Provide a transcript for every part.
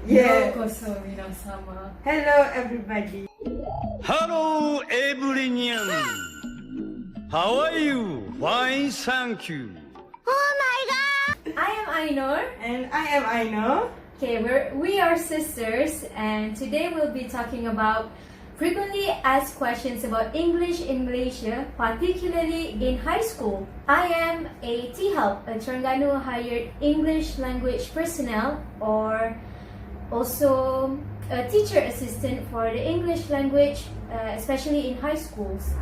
Yeah. Yokoso minasama. Hello, everybody. Hello, everyone. How are you? Fine, thank you. I am Ainor. And I am Aino. Okay, we are sisters, and today we'll be talking about frequently asked questions about English in Malaysia, particularly in high school. I am a T-Help, a Terengganu hired English language personnel, or also a teacher assistant for the English language, especially in high schools.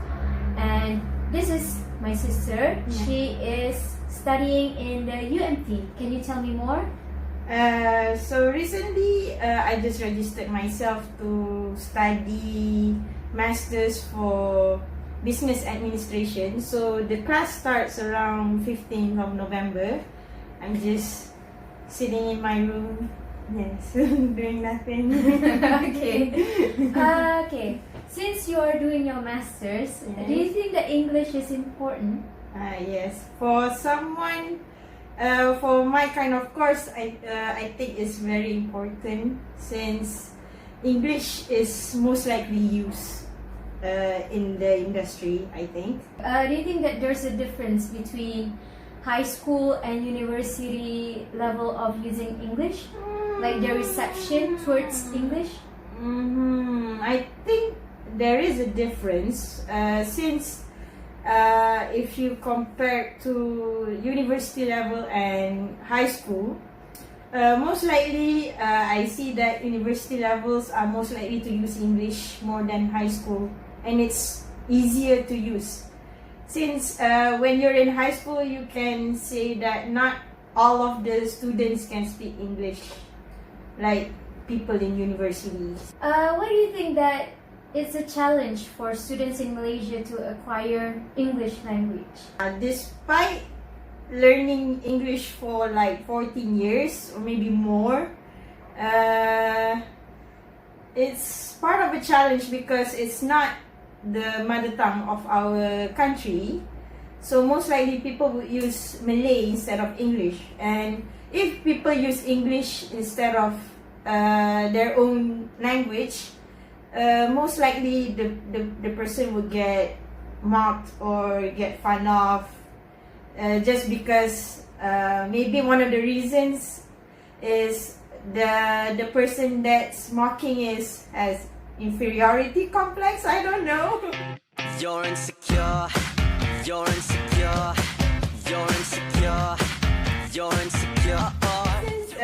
And this is my sister. She is studying in the UMT. Can you tell me more? So recently, I just registered myself to study masters for business administration. So the class starts around 15th of November. I'm just sitting in my room, yes, doing nothing. Okay. Okay. Since you are doing your masters, do you think that English is important? Yes, for someone. For my kind of course, I think it's very important since English is most likely used in the industry, I think. Do you think that there's a difference between high school and university level of using English? Like the reception towards English? I think there is a difference since if you compare to university level and high school, most likely I see that university levels are most likely to use English more than high school, and it's easier to use. Since when you're in high school, you can say that not all of the students can speak English like people in universities. Why do you think that it's a challenge for students in Malaysia to acquire English language? Despite learning English for like 14 years or maybe more, it's part of a challenge because it's not the mother tongue of our country. So most likely people would use Malay instead of English. And if people use English instead of their own language, most likely the person would get mocked or get fun of just because maybe one of the reasons is the person that's mocking has inferiority complex. I don't know. You're insecure, you're insecure, you're insecure, you're insecure. Since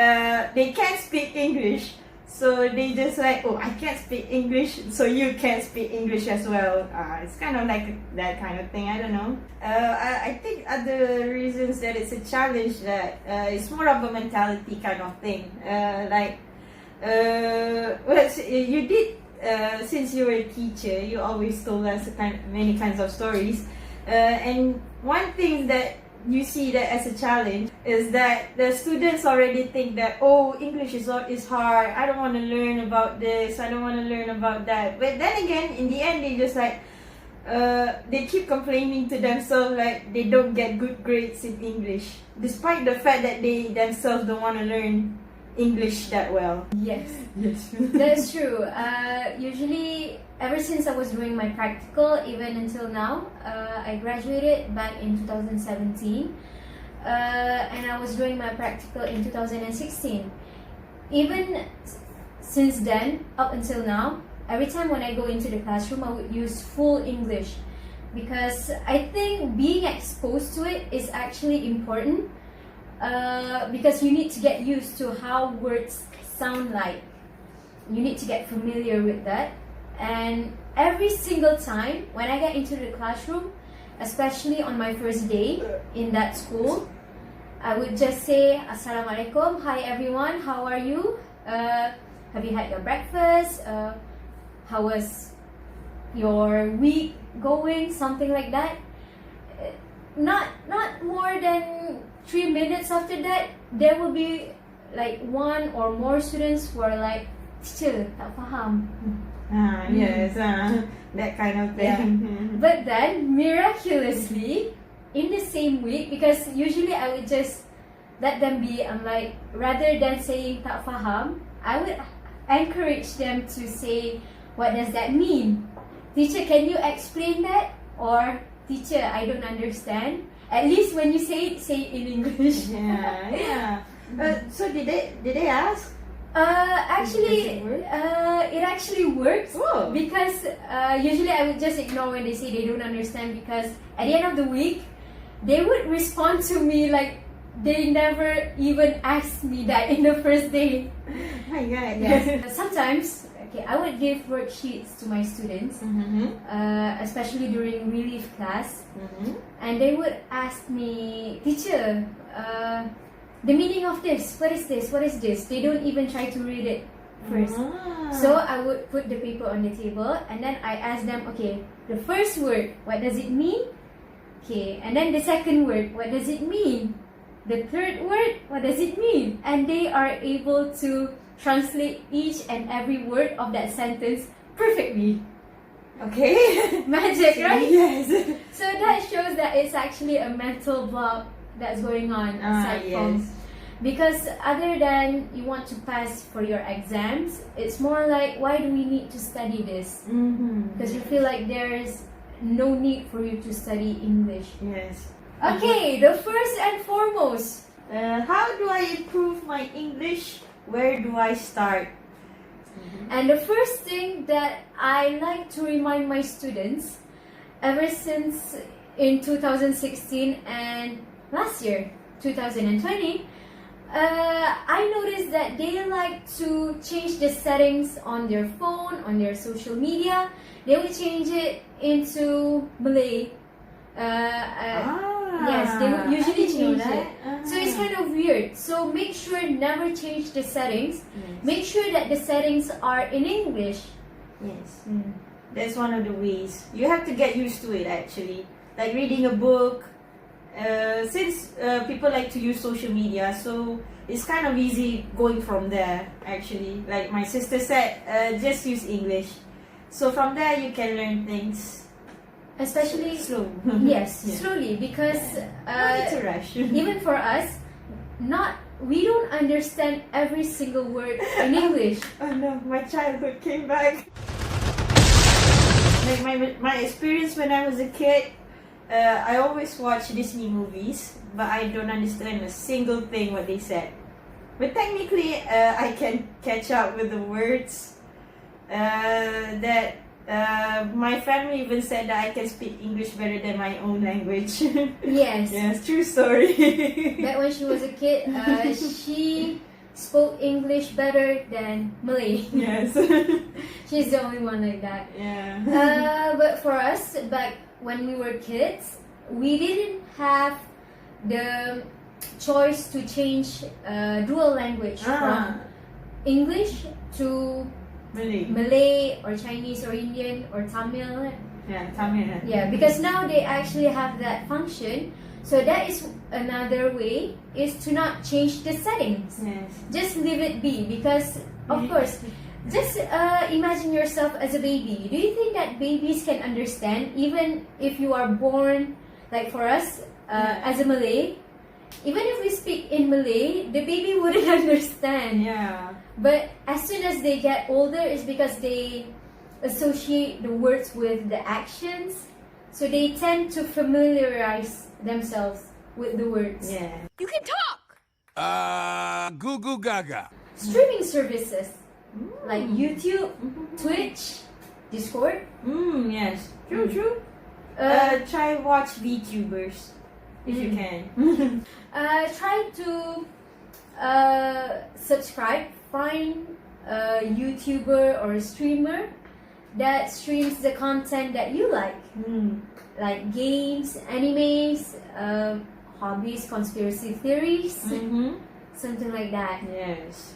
they can't speak English, so they just like, oh, I can't speak English, so you can't speak English as well. It's kind of like that kind of thing. I don't know. I think other reasons that it's a challenge that it's more of a mentality kind of thing. You did since you were a teacher, you always told us many kinds of stories, and one thing that you see that as a challenge is that the students already think that, oh, English is hard, I don't want to learn about this, I don't want to learn about that. But then again, in the end, they just like they keep complaining to themselves like they don't get good grades in English, despite the fact that they themselves don't want to learn English that well. Yes. Yes. That's true. Usually, ever since I was doing my practical, even until now, I graduated back in 2017, and I was doing my practical in 2016. Even since then, up until now, every time when I go into the classroom, I would use full English because I think being exposed to it is actually important. Because you need to get used to how words sound like. You need to get familiar with that. And every single time when I get into the classroom, especially on my first day in that school, I would just say, Assalamualaikum, hi everyone, how are you? Have you had your breakfast? How was your week going? Something like that. Not more than 3 minutes after that, there will be like one or more students who are like, teacher, tak faham. Yes, that kind of thing. Yeah. But then, miraculously, in the same week, because usually I would just let them be, I'm like, rather than saying tak faham, I would encourage them to say, what does that mean? Teacher, can you explain that? Or, teacher, I don't understand. At least when you say it in English. Yeah. So did they ask? Actually, Does it work? it actually works. Oh. Because usually I would just ignore when they say they don't understand, because at the end of the week, they would respond to me like they never even asked me that in the first day. My God. Yes. Sometimes, okay, I would give worksheets to my students, especially during relief class, and they would ask me, teacher, the meaning of this, what is this, what is this? They don't even try to read it first. So I would put the paper on the table, and then I ask them, okay, the first word, what does it mean? Okay, and then the second word, what does it mean? The third word, what does it mean? And they are able to translate each and every word of that sentence perfectly. Okay. Magic, right? Yes. So that shows that it's actually a mental block that's going on aside from, because other than you want to pass for your exams, it's more like, why do we need to study this? Because you feel like there's no need for you to study English. Yes. Okay, the first and foremost, How do I improve my English? Where do I start? and the first thing that I like to remind my students, ever since in 2016 and last year, 2020, I noticed that they like to change the settings on their phone, on their social media. They would change it into Malay. Yes, they would usually change it. So it's kind of weird. So make sure never change the settings. Make sure that the settings are in English. Yes. That's one of the ways. You have to get used to it actually. Like reading a book. Since people like to use social media, so it's kind of easy going from there actually. Like my sister said, just use English. So from there you can learn things. Especially Slow. Yes, Yeah. slowly, because No need to rush. even for us, we don't understand every single word in English. Oh no, my childhood came back. Like my experience when I was a kid, I always watch Disney movies, but I don't understand a single thing what they said. But technically, I can catch up with the words. My family even said that I can speak English better than my own language. Yes. Yes, true story. Back when she was a kid, she spoke English better than Malay. Yes. She's the only one like that. Yeah. But for us, back when we were kids, we didn't have the choice to change dual language from English to Malay or Chinese or Indian or Tamil. Yeah, Tamil. Yeah, because now they actually have that function. So that is another way, is to not change the settings. Yes. Just leave it be, because of course, just imagine yourself as a baby. Do you think that babies can understand, even if you are born, like for us, as a Malay, even if we speak in Malay, the baby wouldn't understand. Yeah. But as soon as they get older, it's because they associate the words with the actions. So they tend to familiarize themselves with the words. Yeah. You can talk! Goo goo gaga. Streaming services like YouTube, Twitch, Discord. Yes. True. Try watch VTubers if you can. Try to subscribe, find a YouTuber or a streamer that streams the content that you like games, animes, hobbies, conspiracy theories, something like that. Yes.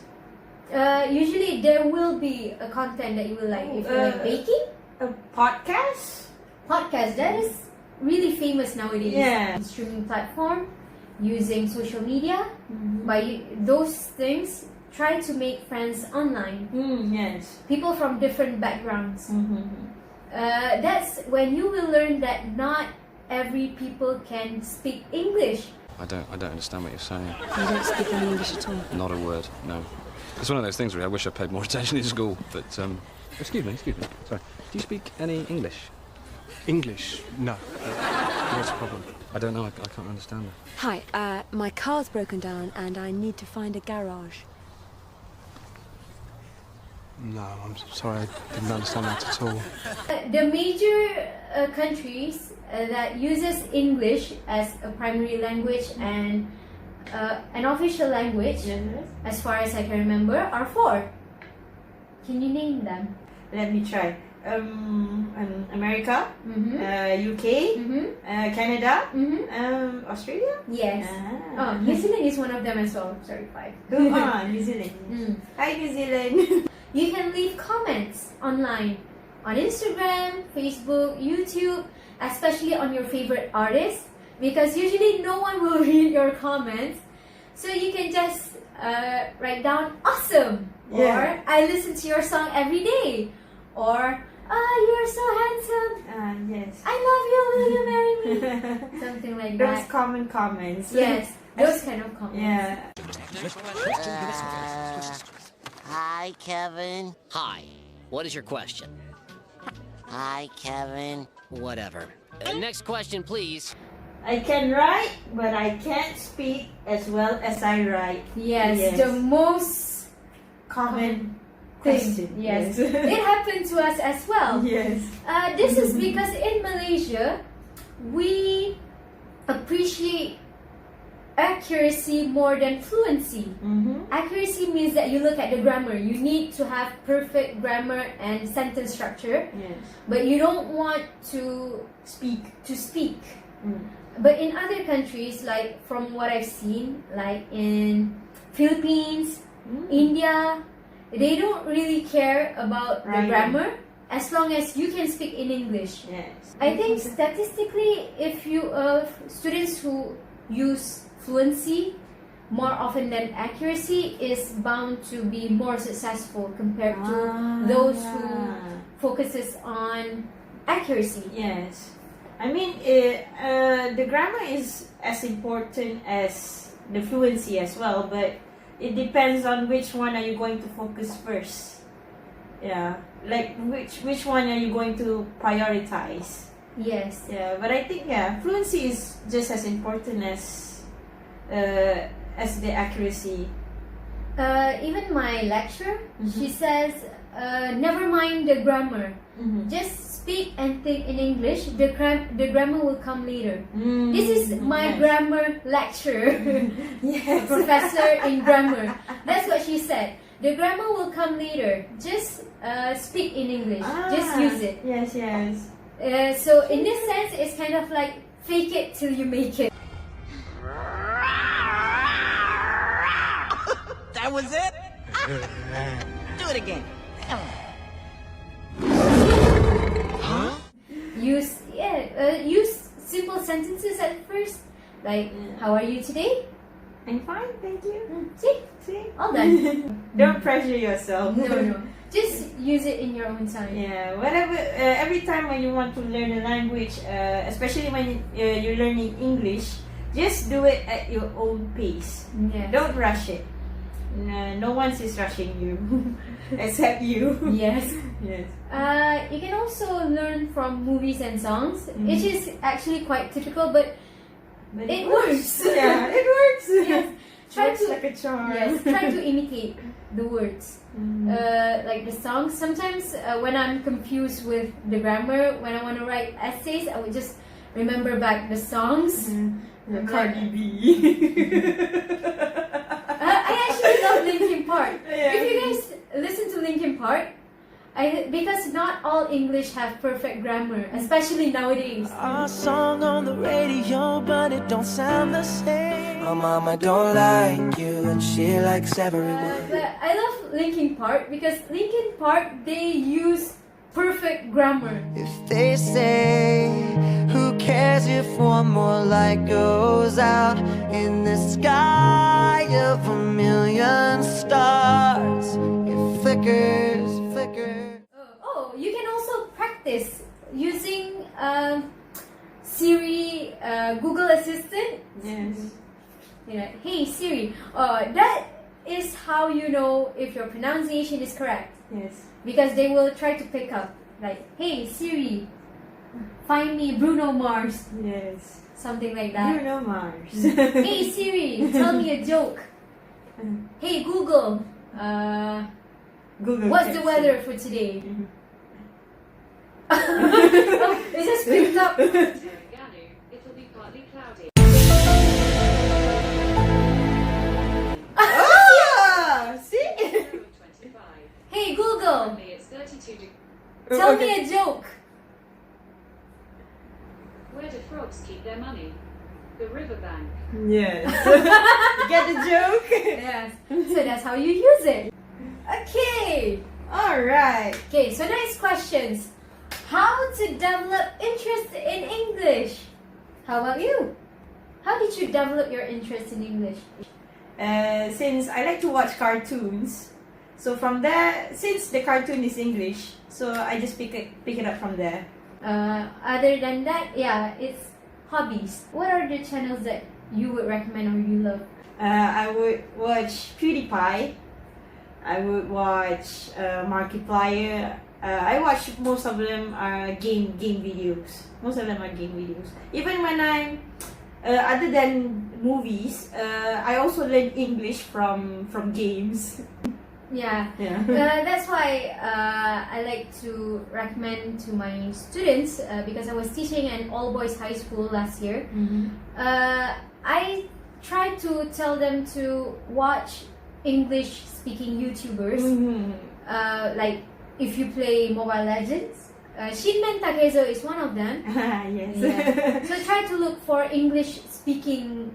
Usually there will be a content that you will like. If you like baking, A podcast? podcast, that is really famous nowadays. Yeah. Streaming platform, using social media. By those things, try to make friends online. Yes. People from different backgrounds. That's when you will learn that not every people can speak English. I don't understand what you're saying. You don't speak any English at all? Not a word, no. It's one of those things where I wish I paid more attention in school, but, excuse me, sorry. Do you speak any English? English? No. What's the problem? I don't know, I can't understand that. Hi, my car's broken down and I need to find a garage. No, I'm sorry, I didn't understand that at all. The major countries that uses English as a primary language and an official language, as far as I can remember, are 4. Can you name them? Let me try. America, UK, Canada, Australia. Yes. Ah. Oh, New Zealand is one of them as well. Sorry, 5. Go on, New Zealand. Hi, New Zealand. You can leave comments online on Instagram, Facebook, YouTube, especially on your favorite artists, because usually no one will read your comments. So you can just write down awesome, or I listen to your song every day, or you are so handsome. Yes. I love you. Will you marry me? Something like Those that. common comments. Yes, those kind of comments. Yeah. Hi, Kevin. Hi. What is your question? Hi, Kevin. Whatever. Next question, please. I can write, but I can't speak as well as I write. Yes, the most common thing. question. Yes, it happened to us as well. Yes. This is because in Malaysia, we appreciate accuracy more than fluency. Accuracy means that you look at the grammar. You need to have perfect grammar and sentence structure. Yes. But you don't want to speak. But in other countries, like from what I've seen, like in Philippines, India, they don't really care about the grammar as long as you can speak in English. Yes. I think statistically, if you students who use fluency more often than accuracy is bound to be more successful compared to those who focuses on accuracy. Yes. I mean, the grammar is as important as the fluency as well, but it depends on which one are you going to focus first. Yeah, like which one are you going to prioritize? Yes. Yeah, but I think fluency is just as important as the accuracy. Even my lecturer, she says, never mind the grammar. Just speak and think in English. The grammar will come later. This is my grammar lecturer, professor in grammar. That's what she said. The grammar will come later. Just speak in English. Just use it. Yes, yes. So in this sense, it's kind of like fake it till you make it. That was it? Do it again. Use simple sentences at first, like how are you today? I'm fine, thank you. See, all done. Don't pressure yourself. No. Just use it in your own time. Yeah, whatever. Every time when you want to learn a language, especially when you're learning English, just do it at your own pace. Yes. Don't rush it. No one is rushing you, except you. Yes. Yes. You can also learn from movies and songs, which is actually quite typical, but it works. Yeah, it works. Yes. Try Works to like a charm. Yes, try to imitate the words. Like the songs. Sometimes when I'm confused with the grammar, when I want to write essays, I would just remember back the songs. Cardi B. I actually love Linkin Park. Yeah. If you guys listen to Linkin Park, because not all English have perfect grammar, especially nowadays. Our song on the radio, but it don't sound the same. My mama don't like you, and she likes everyone. But I love Linkin Park because Linkin Park, they use perfect grammar. If they say, who cares if one more light goes out in the sky of a million stars? It flickers. You can also practice using Siri Google Assistant. Yes. You know, hey Siri. That is how you know if your pronunciation is correct. Yes. Because they will try to pick up. Like, hey Siri, find me Bruno Mars. Yes. Something like that. Bruno Mars. Hey Siri, tell me a joke. Hey Google, Google. what's the Text. weather for today? Oh, it just picked up. It'll be partly cloudy. Oh! See? 25. Hey Google, Currently it's 32 degrees. tell me a joke. Where do frogs keep their money? The riverbank. Yes. Get the joke? Yes. So that's how you use it. Okay. Alright. Okay, so next questions. How to develop interest in English? How about you? How did you develop your interest in English? Since I like to watch cartoons, so from there, since the cartoon is English, so I just pick it up from there. Other than that, yeah, it's hobbies. What are the channels that you would recommend or you love? I would watch PewDiePie. I would watch Markiplier. I watch most of them are game videos. Most of them are game videos. Even when I'm other than movies, I also learn English from games. Yeah, Yeah. that's why I like to recommend to my students because I was teaching an all-boys high school last year. I try to tell them to watch English-speaking YouTubers. Like if you play Mobile Legends, Shinmen Takezo is one of them. Yes. Yeah. So try to look for English-speaking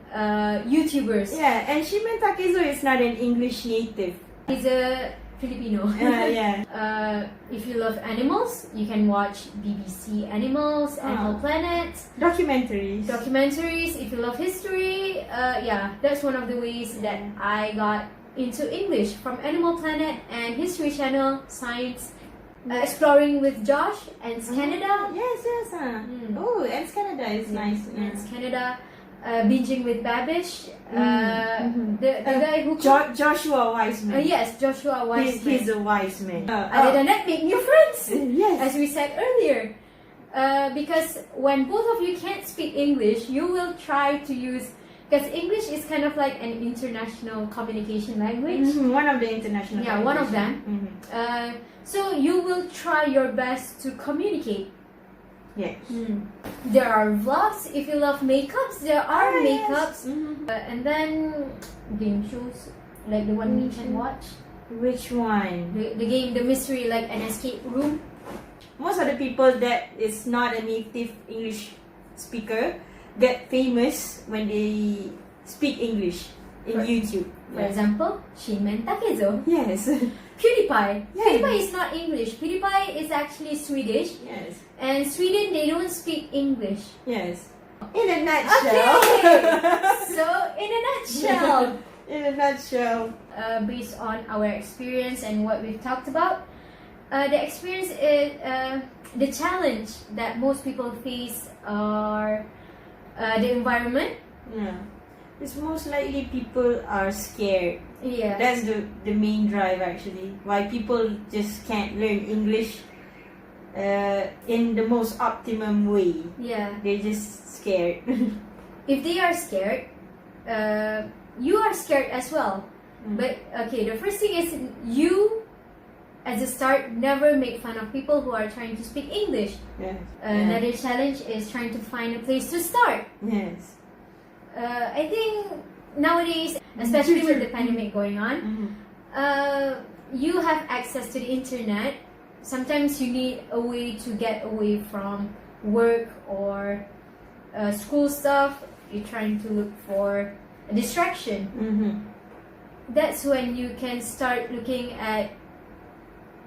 YouTubers. Yeah, and Shimen Takezo is not an English native. He's a Filipino. Yeah. If you love animals, you can watch BBC Animals, Animal Planet, Documentaries. If you love history, yeah, that's one of the ways that I got into English, from Animal Planet and History Channel, Science, Exploring with Josh, and Canada. Yes. Oh, and Canada is nice. And Canada. Binging with Babish, the guy who Joshua Wiseman. yes, Joshua Wiseman. He's a wise man. Other than that, make new friends. Yes. As we said earlier, because when both of you can't speak English, you will try to use, because English is kind of like an international communication language. One of the international. Yeah, one of them. So you will try your best to communicate. Yes. There are vlogs. If you love makeups, there are makeups. And then game shows, like the one we can watch. Which one? The game, the mystery, like an escape room. Most of the people that is not a native English speaker get famous when they speak English in YouTube. For example, Shinmen Takezo. Yes. PewDiePie. Yeah. PewDiePie is not English. PewDiePie is actually Swedish. Yes. And Sweden, they don't speak English. Yes. In a nutshell. Okay. So, in a nutshell. In a nutshell. Based on our experience and what we've talked about, the experience is the challenge that most people face are the environment. Yeah. It's most likely people are scared. Yeah. That's the main drive actually. Why people just can't learn English in the most optimum way. Yeah. They're just scared. If they are scared, you are scared as well. But okay, the first thing is you, as a start, never make fun of people who are trying to speak English. Yes. Another challenge is trying to find a place to start. Yes. I think nowadays, especially with the pandemic going on, you have access to the internet. Sometimes you need a way to get away from work or school stuff. You're trying to look for a distraction. That's when you can start looking at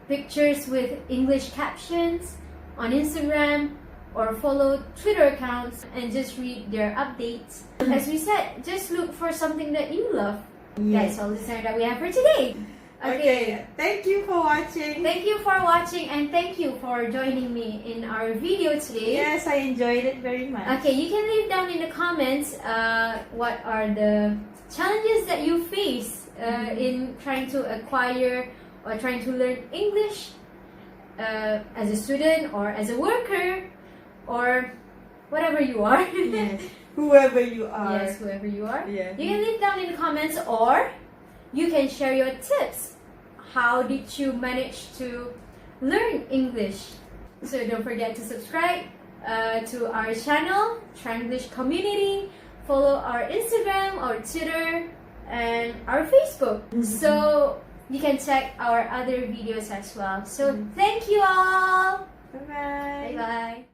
pictures with English captions on Instagram, or follow Twitter accounts and just read their updates. As we said, just look for something that you love. Yes. That's all the time that we have for today. Okay. Thank you for watching. Thank you for watching, and thank you for joining me in our video today. Yes, I enjoyed it very much. Okay, you can leave down in the comments what are the challenges that you face in trying to acquire or trying to learn English as a student or as a worker or whatever you are. Yes. Whoever you are. Yes, whoever you are. Yeah. You can leave down in the comments, or you can share your tips. How did you manage to learn English? So don't forget to subscribe to our channel, Tranglish Community. Follow our Instagram, our Twitter, and our Facebook. So you can check our other videos as well. So thank you all. Bye-bye. Bye-bye.